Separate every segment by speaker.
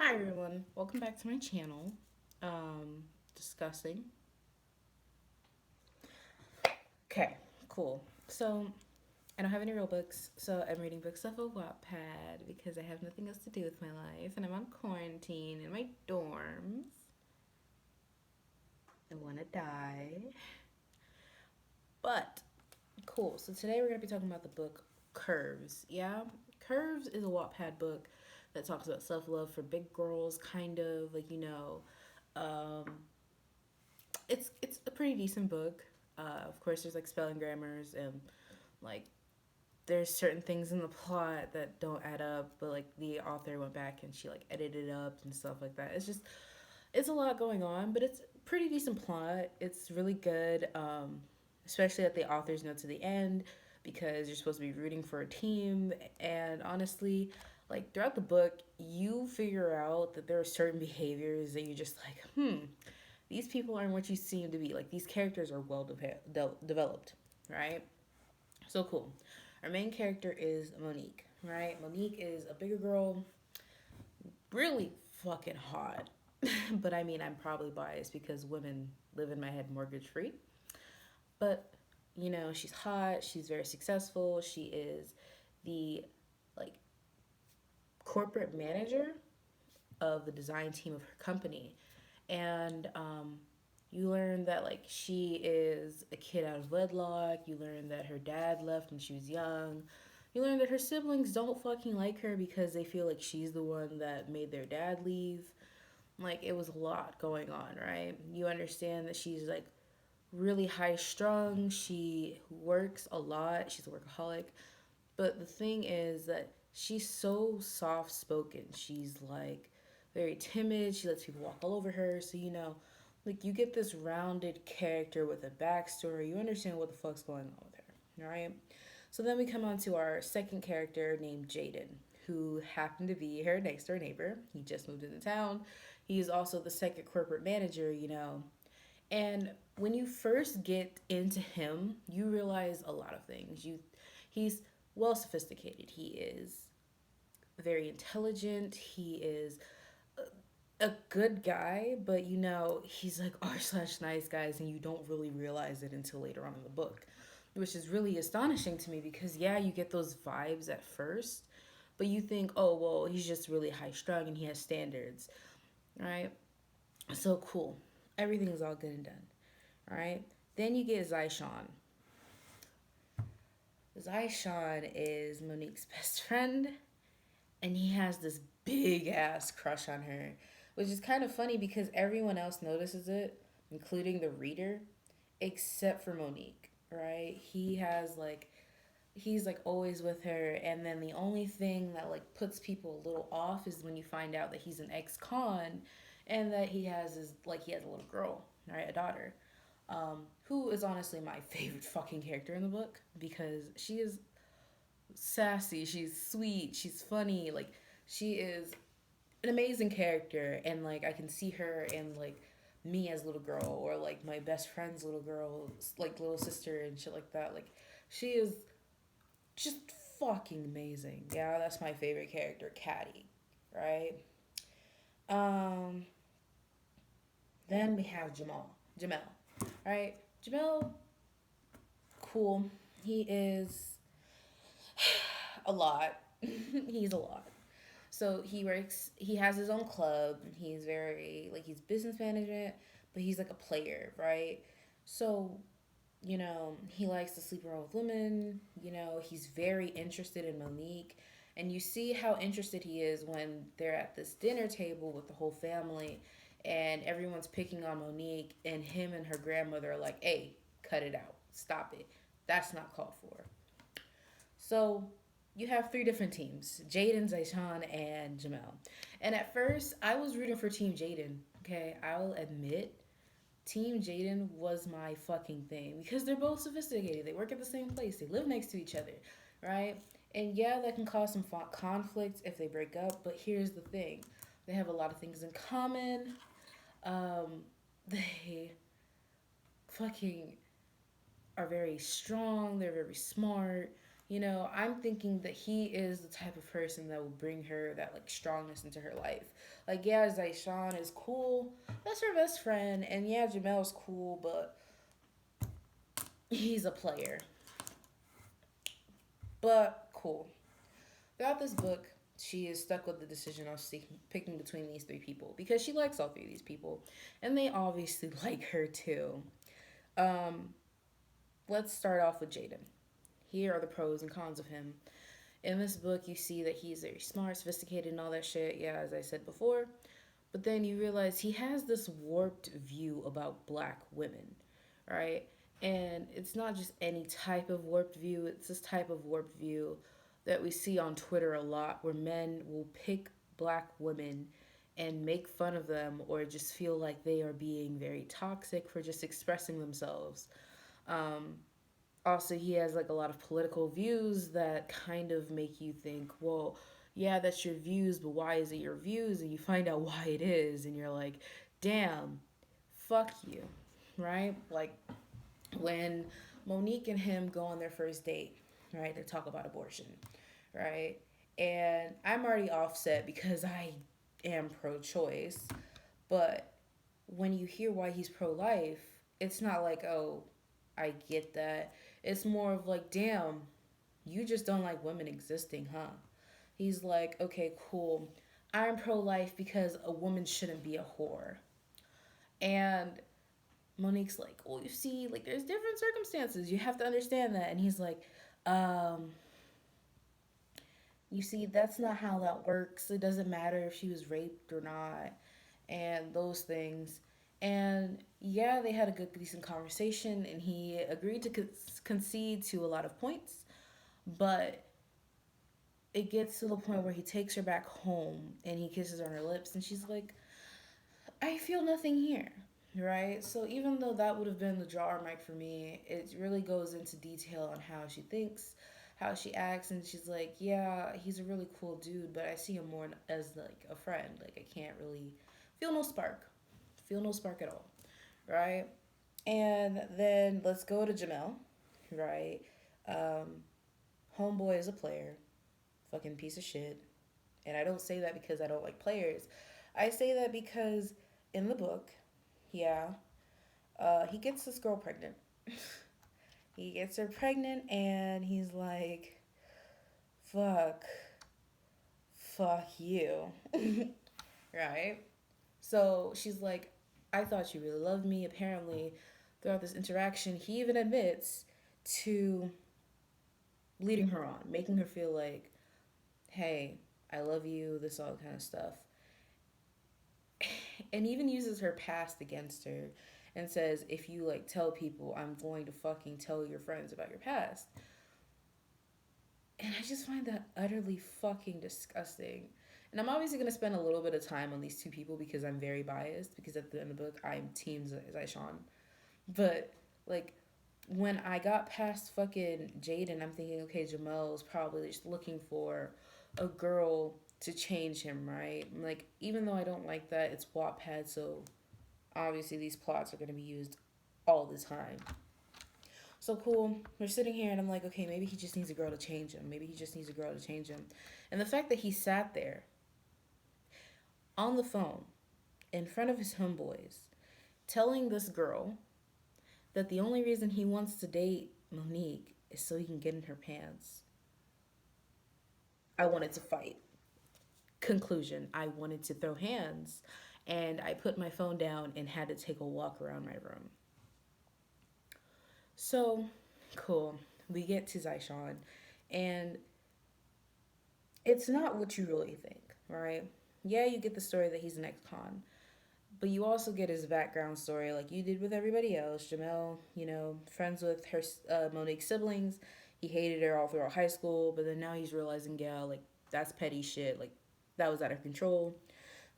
Speaker 1: Hi everyone, welcome back to my channel. Discussing. Okay, cool. So I don't have any real books, so I'm reading books off of Wattpad because I have nothing else to do with my life, and I'm on quarantine in my dorms. I want to die, but cool. So today we're gonna be talking about the book Curves. Yeah, Curves is a Wattpad book that talks about self love for big girls, kind of like Um, it's a pretty decent book. Of course, there's like spelling grammars and like there's certain things in the plot that don't add up, but like the author went back and she like edited it up and stuff like that. It's a lot going on, but it's a pretty decent plot. It's really good, especially at the author's note to the end because you're supposed to be rooting for a team. And honestly, like throughout the book, you figure out that there are certain behaviors that you just like, these people aren't what you seem to be. Like these characters are well developed, right? So cool. Our main character is Monique, right? Monique is a bigger girl, really fucking hot. But I mean, I'm probably biased because women live in my head mortgage free. But, she's hot, she's very successful, she is the like corporate manager of the design team of her company. And you learn that like she is a kid out of wedlock. You learn that her dad left when she was young. You learn that her siblings don't fucking like her because they feel like she's the one that made their dad leave. Like it was a lot going on, right? You understand that she's like really high strung. She works a lot. She's a workaholic. But the thing is that she's so soft spoken. She's like very timid. She lets people walk all over her. So, like you get this rounded character with a backstory. You understand what the fuck's going on with her. All right. So then we come on to our second character named Jaden, who happened to be her next door neighbor. He just moved into town. He's also the second corporate manager. And when you first get into him, you realize a lot of things. He's well sophisticated. He is very intelligent. He is a good guy, but he's like r slash nice guys, and you don't really realize it until later on in the book, which is really astonishing to me because yeah, you get those vibes at first, but you think, oh well, he's just really high strung and he has standards, right? So cool, everything is all good and done, right? Then you get Zyshawn. Zyshawn is Monique's best friend, and he has this big ass crush on her, which is kind of funny because everyone else notices it, including the reader, except for Monique, right? He's like always with her, and then the only thing that like puts people a little off is when you find out that he's an ex-con and that he has a little girl, right? A daughter. Who is honestly my favorite fucking character in the book because she is sassy, she's sweet, she's funny, like she is an amazing character, and like I can see her in like me as a little girl or like my best friend's little girl, like little sister and shit like that. Like she is just fucking amazing. Yeah, that's my favorite character, Caddy, right? Um then we have Jamel, right? Jamel, cool. He is a lot. He's a lot. So he has his own club. He's very, like, he's business management, but he's like a player, right? So, he likes to sleep around with women. He's very interested in Monique. And you see how interested he is when they're at this dinner table with the whole family and everyone's picking on Monique, and him and her grandmother are like, hey, cut it out. Stop it. That's not called for. So you have three different teams: Jaden, Zayshawn, and Jamel. And at first, I was rooting for Team Jaden. Okay, I'll admit, Team Jaden was my fucking thing because they're both sophisticated. They work at the same place. They live next to each other, right? And yeah, that can cause some conflict if they break up. But here's the thing: they have a lot of things in common. They fucking are very strong. They're very smart. I'm thinking that he is the type of person that will bring her that like strongness into her life. Like, yeah, Zyshawn is cool. That's her best friend. And yeah, Jamel's cool, but he's a player. But cool. Throughout this book, she is stuck with the decision of picking between these three people because she likes all three of these people. And they obviously like her too. Um, let's start off with Jaden. Here are the pros and cons of him. In this book, you see that he's very smart, sophisticated, and all that shit. Yeah, as I said before. But then you realize he has this warped view about black women, right? And it's not just any type of warped view, it's this type of warped view that we see on Twitter a lot where men will pick black women and make fun of them or just feel like they are being very toxic for just expressing themselves. Um, Also, he has like a lot of political views that kind of make you think, well, yeah, that's your views, but why is it your views? And you find out why it is, and you're like, damn, fuck you, right? Like when Monique and him go on their first date, right? They talk about abortion, right? And I'm already offset because I am pro choice, but when you hear why he's pro life, it's not like, oh, I get that. It's more of like, damn, you just don't like women existing, huh? He's like, okay, cool. I'm pro life because a woman shouldn't be a whore. And Monique's like, well, you see, like, there's different circumstances. You have to understand that. And he's like, um, you see, that's not how that works. It doesn't matter if she was raped or not, and those things. And yeah, they had a good, decent conversation, and he agreed to concede to a lot of points. But it gets to the point where he takes her back home and he kisses her on her lips, and she's like, I feel nothing here. Right? So even though that would have been the jar mic for me, it really goes into detail on how she thinks, how she acts, and she's like, yeah, he's a really cool dude, but I see him more as like a friend. Like I can't really feel no spark. Feel no spark at all. Right? And then let's go to Jamel, right? Um, Homeboy is a player, fucking piece of shit. And I don't say that because I don't like players. I say that because in the book, yeah, he gets this girl pregnant. He gets her pregnant, and he's like, fuck, fuck you. Right? So she's like, I thought you really loved me. Apparently, throughout this interaction, he even admits to leading her on, making her feel like, hey, I love you, this all kind of stuff. And even uses her past against her and says, if you like tell people, I'm going to fucking tell your friends about your past. And I just find that utterly fucking disgusting. And I'm obviously going to spend a little bit of time on these two people because I'm very biased, because at the end of the book, I'm Team Zyshawn. But, like, when I got past fucking Jaden, I'm thinking, okay, Jamel's probably just looking for a girl to change him, right? Like, even though I don't like that, it's Wattpad, so obviously these plots are going to be used all the time. So cool. We're sitting here and I'm like, okay, maybe he just needs a girl to change him. Maybe he just needs a girl to change him. And the fact that he sat there on the phone in front of his homeboys telling this girl that the only reason he wants to date Monique is so he can get in her pants. I wanted to fight. Conclusion, I wanted to throw hands, and I put my phone down and had to take a walk around my room. So, cool. We get to Zyshawn, and it's not what you really think, right? Yeah, you get the story that he's an ex-con, but you also get his background story like you did with everybody else. Jamel, friends with her Monique's siblings. He hated her all throughout high school, but then now he's realizing, yeah, like that's petty shit. Like that was out of control.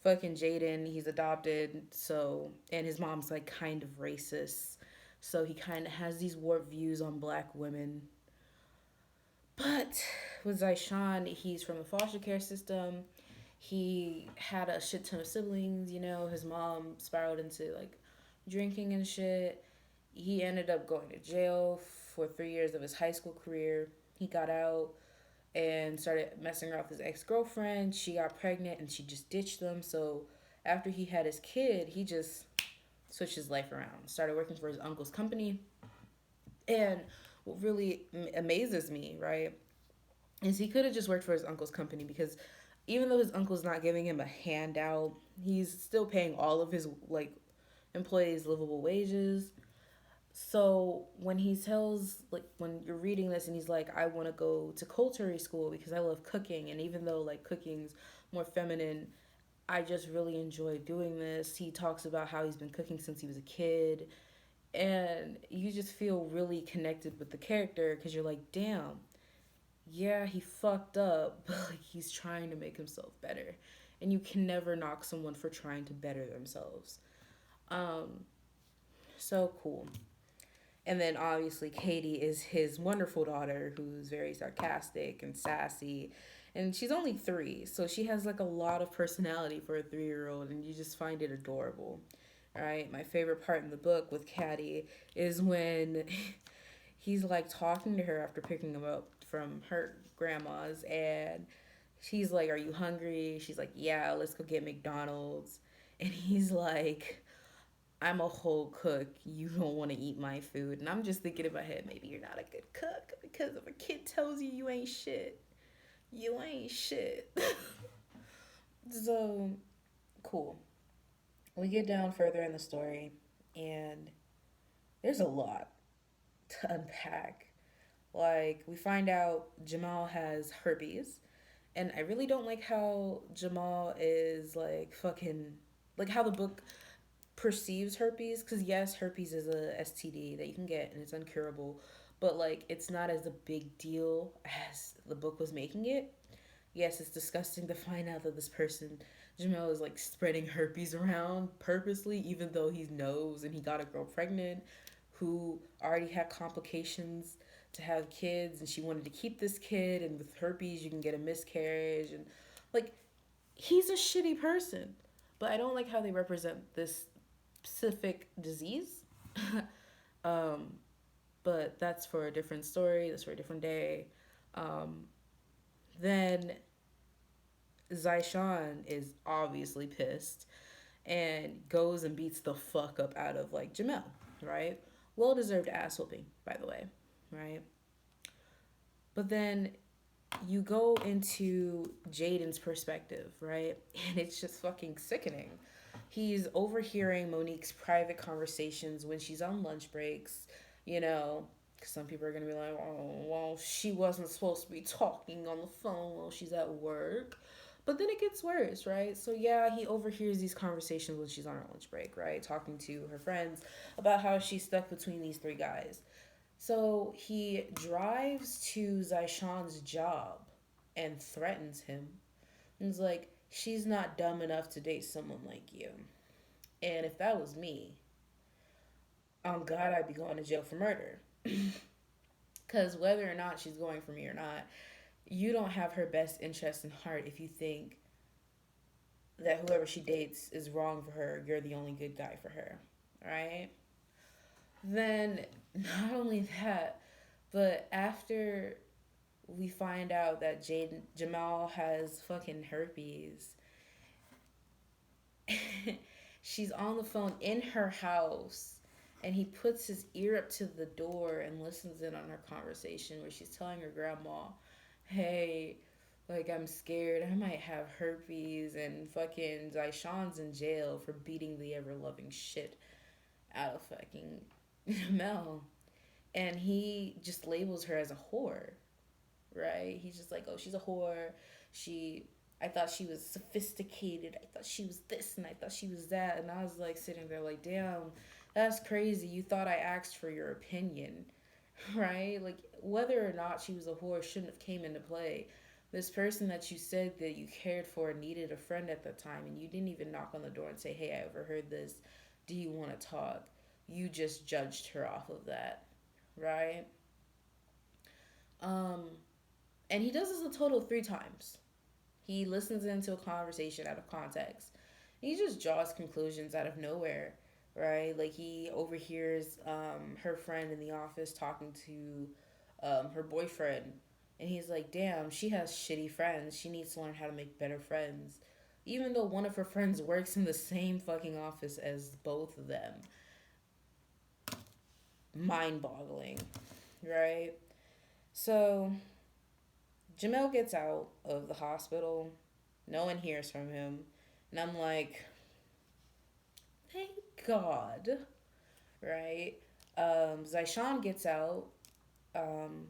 Speaker 1: Fucking Jaden, he's adopted, so and his mom's like kind of racist. So he kind of has these warped views on black women. But with Zyshawn, he's from the foster care system. He had a shit ton of siblings, his mom spiraled into like drinking and shit. He ended up going to jail for 3 years of his high school career. He got out and started messing around with his ex girlfriend. She got pregnant and she just ditched them. So after he had his kid, he just switched his life around. Started working for his uncle's company. And what really amazes me, right, is he could have just worked for his uncle's company because even though his uncle's not giving him a handout, he's still paying all of his like employees livable wages. So when he tells, like, when you're reading this and he's like, I want to go to culinary school because I love cooking, and even though like cooking's more feminine, I just really enjoy doing this. He talks about how he's been cooking since he was a kid, and you just feel really connected with the character because you're like, damn, yeah, he fucked up, but like he's trying to make himself better, and you can never knock someone for trying to better themselves. Um, so cool. And then obviously Katie is his wonderful daughter who's very sarcastic and sassy. And she's only 3, so she has like a lot of personality for a 3-year old, and you just find it adorable. All right, my favorite part in the book with Caddy is when he's like talking to her after picking him up from her grandma's, and she's like, "Are you hungry?" She's like, "Yeah, let's go get McDonald's." And he's like, I'm a whole cook. You don't want to eat my food. And I'm just thinking in my head, maybe you're not a good cook because if a kid tells you you ain't shit, you ain't shit. So cool. We get down further in the story, and there's a lot to unpack. Like, we find out Jamal has herpes, and I really don't like how Jamal is like fucking, like how the book perceives herpes, because yes, herpes is a STD that you can get and it's uncurable, but like it's not as a big deal as the book was making it. Yes, it's disgusting to find out that this person, Jamel, is like spreading herpes around purposely, even though he knows and he got a girl pregnant who already had complications to have kids, and she wanted to keep this kid, and with herpes you can get a miscarriage, and like he's a shitty person. But I don't like how they represent this specific disease. um, but that's for a different story. That's for a different day. Um, then Zaishan is obviously pissed and goes and beats the fuck up out of like Jamel, right? Well deserved ass whooping, by the way, right? But then you go into Jaden's perspective, right? And it's just fucking sickening. He's overhearing Monique's private conversations when she's on lunch breaks, you know, because some people are going to be like, oh, well, she wasn't supposed to be talking on the phone while she's at work. But then it gets worse, right? So, yeah, he overhears these conversations when she's on her lunch break, right? Talking to her friends about how she's stuck between these 3 guys. So he drives to Zaishan's job and threatens him. And he's like, she's not dumb enough to date someone like you. And if that was me, on God, I'd be going to jail for murder. Because whether or not she's going for me or not, you don't have her best interest in heart if you think that whoever she dates is wrong for her, you're the only good guy for her. Right? Then, not only that, but after we find out that Jamal has fucking herpes, she's on the phone in her house, and he puts his ear up to the door and listens in on her conversation where she's telling her grandma, hey, like, I'm scared I might have herpes, and fucking Zaishan's in jail for beating the ever loving shit out of fucking Mel. And he just labels her as a whore, right? He's just like, oh, she's a whore. She, I thought she was sophisticated. I thought she was this and I thought she was that. And I was like sitting there like, damn, that's crazy. You thought I asked for your opinion, right? Like whether or not she was a whore shouldn't have came into play. This person that you said that you cared for needed a friend at the time, and you didn't even knock on the door and say, hey, I overheard this. Do you want to talk? You just judged her off of that, right? Um, and he does this a total of 3 times. He listens into a conversation out of context. He just draws conclusions out of nowhere, right? Like he overhears her friend in the office talking to her boyfriend, And he's like, damn, she has shitty friends. She needs to learn how to make better friends. Even though one of her friends works in the same fucking office as both of them. Mind boggling, right? So Jamel gets out of the hospital. No one hears from him. And I'm like, thank God, right? Zyshawn gets out, um,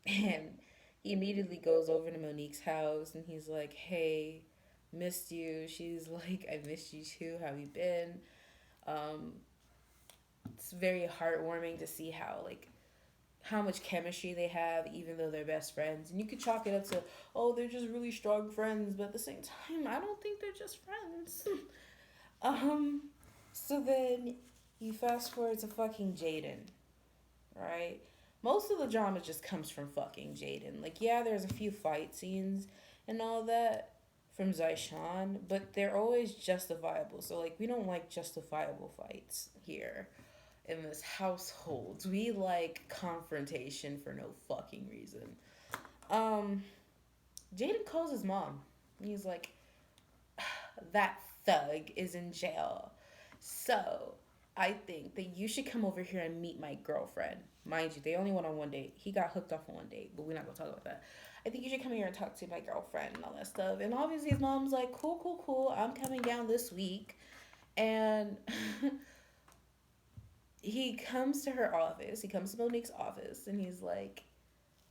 Speaker 1: and he immediately goes over to Monique's house and he's like, hey, missed you. She's like, I missed you too. How you been? Um, it's very heartwarming to see how, like, how much chemistry they have, even though they're best friends. And you could chalk it up to, oh, they're just really strong friends. But at the same time, I don't think they're just friends. um, so then you fast forward to fucking Jaden, right? Most of the drama just comes from fucking Jaden. Like, yeah, there's a few fight scenes and all that from Zyshawn, but they're always justifiable. So, like, we don't like justifiable fights here in this household. We like confrontation for no fucking reason. Um, Jaden calls his mom. He's like, that thug is in jail. So I think that you should come over here and meet my girlfriend. Mind you, they only went on one date. He got hooked up on one date, but we're not gonna talk about that. I think you should come here and talk to my girlfriend and all that stuff. And obviously his mom's like, cool, cool, cool. I'm coming down this week. And he comes to her office. He comes to Monique's office and he's like,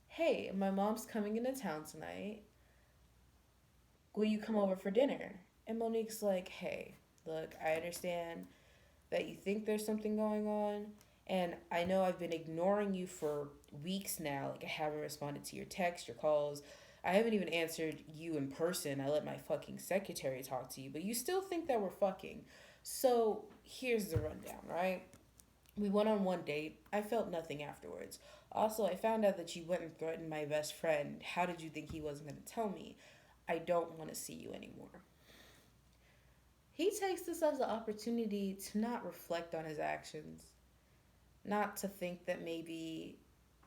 Speaker 1: hey, my mom's coming into town tonight. Will you come over for dinner? And Monique's like, hey, look, I understand that you think there's something going on. And I know I've been ignoring you for weeks now. Like, I haven't responded to your texts, your calls. I haven't even answered you in person. I let my fucking secretary talk to you. But you still think that we're fucking. So here's the rundown, right? We went on one date. I felt nothing afterwards. Also, I found out that you went and threatened my best friend. How did you think he wasn't going to tell me? I don't want to see you anymore. He takes this as an opportunity to not reflect on his actions, not to think that maybe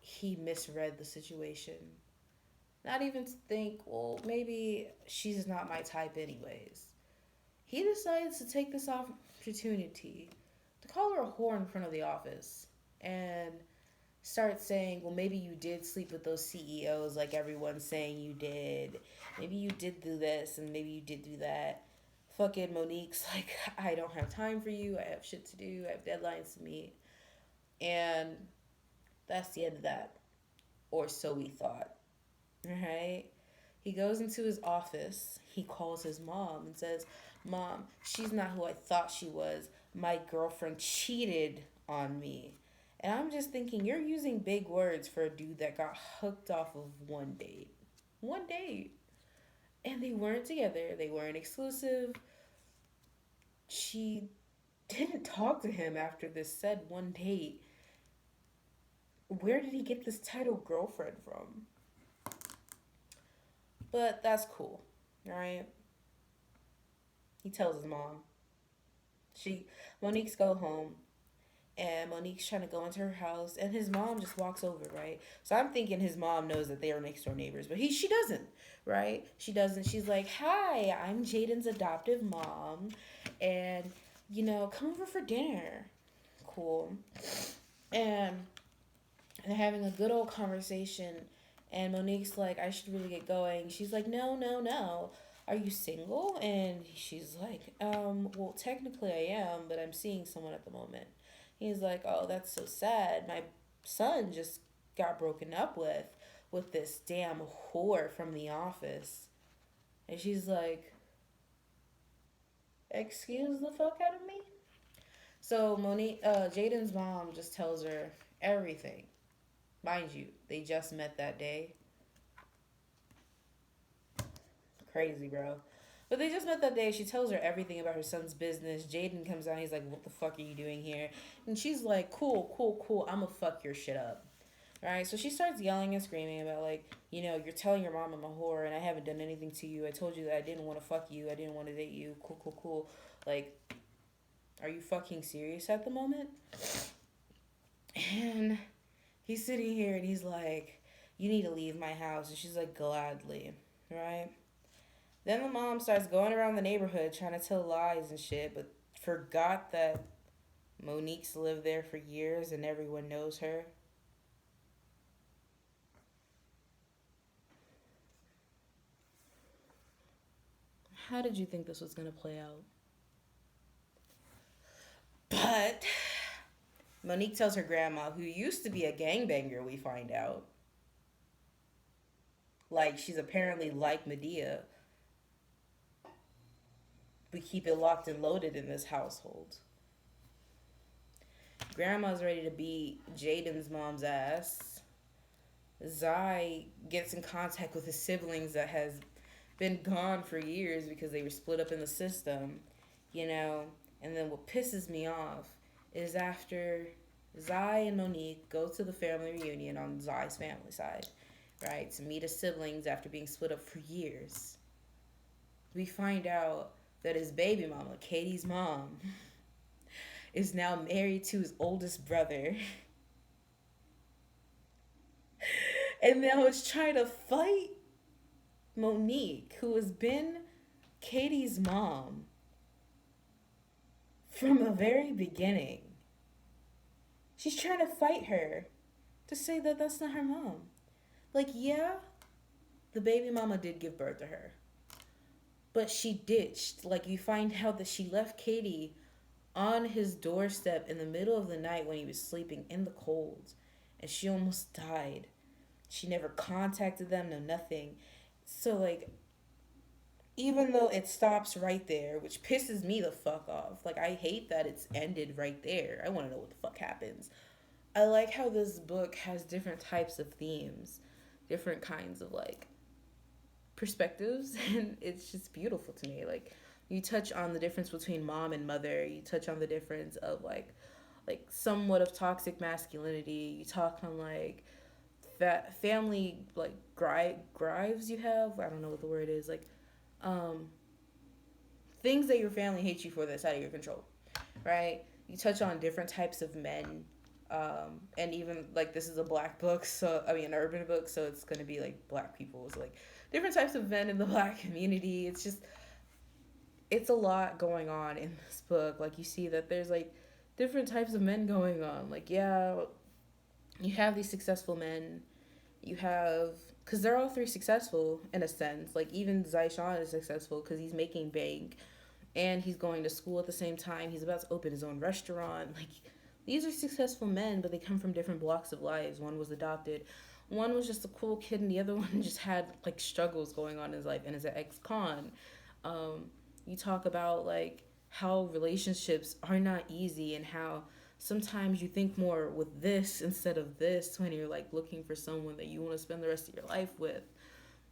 Speaker 1: he misread the situation, not even to think, well, maybe she's not my type, anyways. He decides to take this opportunity to call her a whore in front of the office and start saying, well, maybe you did sleep with those CEOs like everyone's saying you did. Maybe you did do this and maybe you did do that. Fucking Monique's like, I don't have time for you. I have shit to do. I have deadlines to meet. And that's the end of that. Or so we thought. Right? He goes into his office. He calls his mom and says, Mom, she's not who I thought she was. My girlfriend cheated on me. And I'm just thinking, you're using big words for a dude that got hooked off of one date. One date. And they weren't together. They weren't exclusive. She didn't talk to him after this said one date. Where did he get this title girlfriend from? But that's cool, right? He tells his mom. Monique's go home, and Monique's trying to go into her house, and his mom just walks over, right? So I'm thinking his mom knows that they are next door neighbors, but she doesn't, right? She doesn't. She's like, "Hi, I'm Jaden's adoptive mom, and come over for dinner." Cool, and they're having a good old conversation, and Monique's like, I should really get going. She's like, no, no, no. Are you single? And she's like, well, technically I am, but I'm seeing someone at the moment. He's like, oh, that's so sad. My son just got broken up with this damn whore from the office. And she's like, excuse the fuck out of me? So Jaden's mom just tells her everything. Mind you, they just met that day. Crazy, bro. But they just met that day. She tells her everything about her son's business. Jaden comes out. He's like, what the fuck are you doing here? And she's like, cool, cool, cool. I'm going to fuck your shit up. Right? So she starts yelling and screaming about, like, you're telling your mom I'm a whore and I haven't done anything to you. I told you that I didn't want to fuck you. I didn't want to date you. Cool, cool, cool. Like, are you fucking serious at the moment? And he's sitting here and he's like, You need to leave my house. And she's like, gladly, right? Then the mom starts going around the neighborhood trying to tell lies and shit, but forgot that Monique's lived there for years and everyone knows her. How did you think this was going to play out? But Monique tells her grandma, who used to be a gangbanger, we find out. Like, she's apparently like Medea. We keep it locked and loaded in this household. Grandma's ready to beat Jaden's mom's ass. Zai gets in contact with his siblings that has been gone for years because they were split up in the system, you know. And then what pisses me off is after Zai and Monique go to the family reunion on Zai's family side, right, to meet his siblings after being split up for years, we find out that his baby mama, Katie's mom, is now married to his oldest brother and now is trying to fight Monique, who has been Katie's mom from the very beginning. She's trying to fight her to say that that's not her mom. Like, yeah, the baby mama did give birth to her, but she ditched. Like, you find out that she left Katie on his doorstep in the middle of the night when he was sleeping in the cold, and she almost died. She never contacted them, no nothing. So, like, even though it stops right there, which pisses me the fuck off. Like, I hate that it's ended right there. I want to know what the fuck happens. I like how this book has different types of themes, different kinds of, like, perspectives, and it's just beautiful to me. Like, you touch on the difference between mom and mother. You touch on the difference of, like somewhat of toxic masculinity. You talk on, like, that family, like, grives you have. I don't know what the word is. Like, um, things that your family hates you for that's out of your control, right? You touch on different types of men, and even like this is a black book, so I mean an urban book, so it's gonna be like black people, so like different types of men in the black community. It's just it's a lot going on in this book. Like you see that there's like different types of men going on. Like yeah, you have these successful men, you have because they're all three successful in a sense. Like even Zyshawn is successful because he's making bank and he's going to school at the same time. He's about to open his own restaurant. Like these are successful men, but they come from different blocks of lives. One was adopted, one was just a cool kid, and the other one just had like struggles going on in his life and is an ex-con. Um, you talk about like how relationships are not easy and how sometimes you think more with this instead of this when you're like looking for someone that you want to spend the rest of your life with.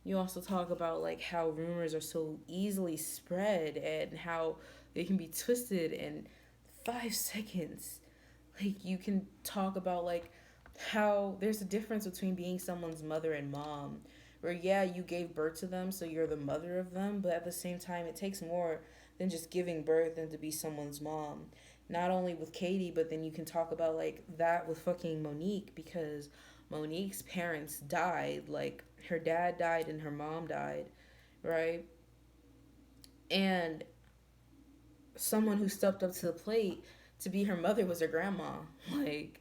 Speaker 1: You also talk about like how rumors are so easily spread and how they can be twisted in 5 seconds. Like you can talk about like how there's a difference between being someone's mother and mom, where yeah, you gave birth to them, so you're the mother of them, but at the same time it takes more than just giving birth and to be someone's mom. Not only with Katie, but then you can talk about like that with fucking Monique, because Monique's parents died. Like her dad died and her mom died, right? And someone who stepped up to the plate to be her mother was her grandma. Like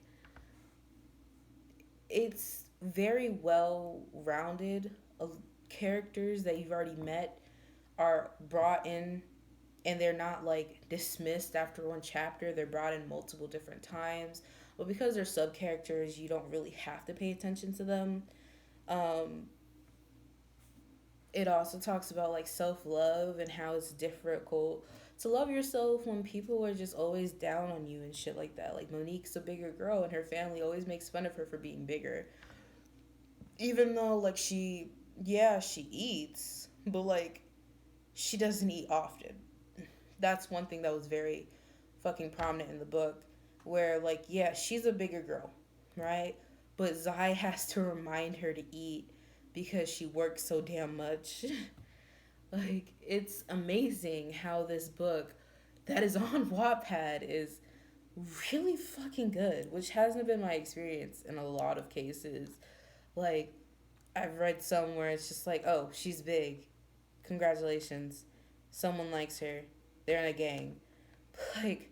Speaker 1: it's very well rounded. Characters that you've already met are brought in, and they're not like dismissed after one chapter. They're brought in multiple different times, but because they're sub characters you don't really have to pay attention to them. um it also talks about like self-love and how it's difficult to love yourself when people are just always down on you and shit like that. Like Monique's a bigger girl and her family always makes fun of her for being bigger, even though like she eats, but like she doesn't eat often. That's one thing that was very fucking prominent in the book, where like yeah, she's a bigger girl, right? But Zai has to remind her to eat because she works so damn much. Like it's amazing how this book that is on Wattpad is really fucking good, which hasn't been my experience in a lot of cases. Like I've read some where it's just like, oh, she's big. Congratulations. Someone likes her. They're in a gang. Like,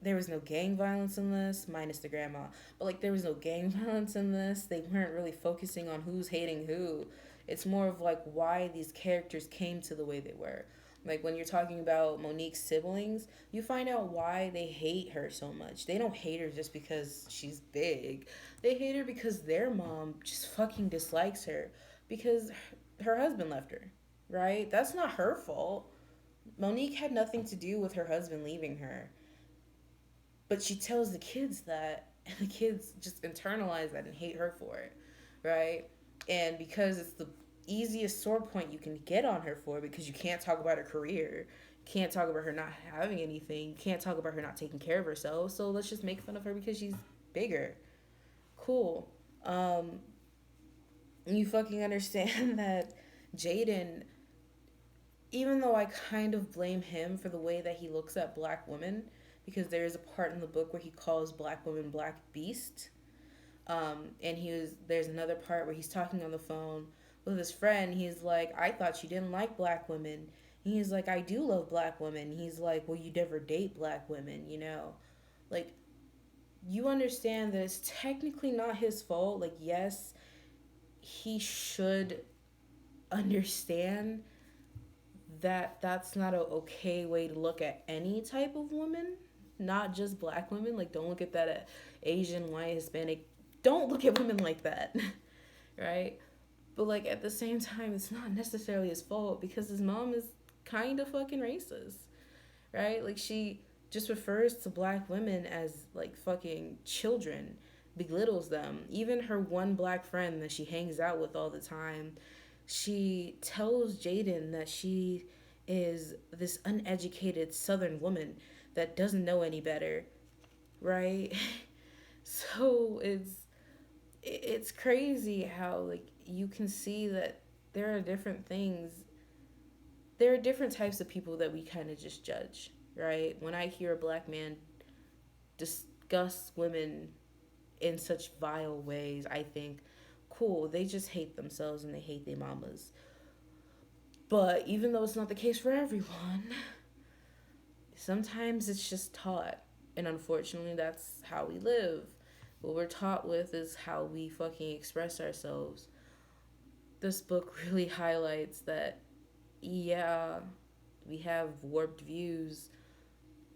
Speaker 1: there was no gang violence in this, minus the grandma. But like, there was no gang violence in this. They weren't really focusing on who's hating who. It's more of like why these characters came to the way they were. Like when you're talking about Monique's siblings, you find out why they hate her so much. They don't hate her just because she's big. They hate her because their mom just fucking dislikes her because her husband left her, right? That's not her fault. Monique had nothing to do with her husband leaving her. But she tells the kids that, and the kids just internalize that and hate her for it, right? And because it's the easiest sore point you can get on her for, because you can't talk about her career, can't talk about her not having anything, can't talk about her not taking care of herself. So let's just make fun of her because she's bigger. Cool. Um, you fucking understand that Jaden, even though I kind of blame him for the way that he looks at black women, because there is a part in the book where he calls black women black beast. And there's another part where he's talking on the phone with his friend. He's like, I thought you didn't like black women. And he's like, I do love black women. He's like, well, you never date black women, you know? Like, you understand that it's technically not his fault. Like, yes, he should understand that that's not a okay way to look at any type of woman, not just black women. Like, don't look at that at Asian, white, Hispanic. Don't look at women like that, right? But like at the same time, it's not necessarily his fault because his mom is kind of fucking racist, right? Like she just refers to black women as like fucking children, belittles them. Even her one black friend that she hangs out with all the time, she tells Jaden that she is this uneducated southern woman that doesn't know any better, right? So it's crazy how like you can see that there are different things, there are different types of people that we kind of just judge, right? When I hear a black man discuss women in such vile ways, I think, cool, they just hate themselves and they hate their mamas. But even though it's not the case for everyone, sometimes it's just taught. And unfortunately, that's how we live. What we're taught with is how we fucking express ourselves. This book really highlights that, yeah, we have warped views,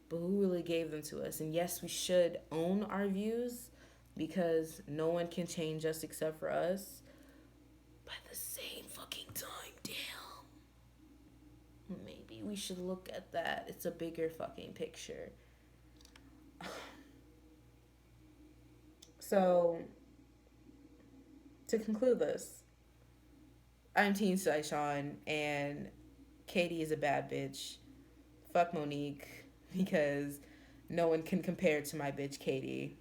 Speaker 1: but who really gave them to us? And yes, we should own our views because no one can change us except for us. But at the same fucking time, damn. Maybe we should look at that. It's a bigger fucking picture. So, to conclude this, I'm Teen Saishan, and Katie is a bad bitch. Fuck Monique, because no one can compare to my bitch Katie.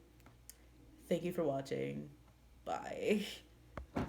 Speaker 1: Thank you for watching. Bye.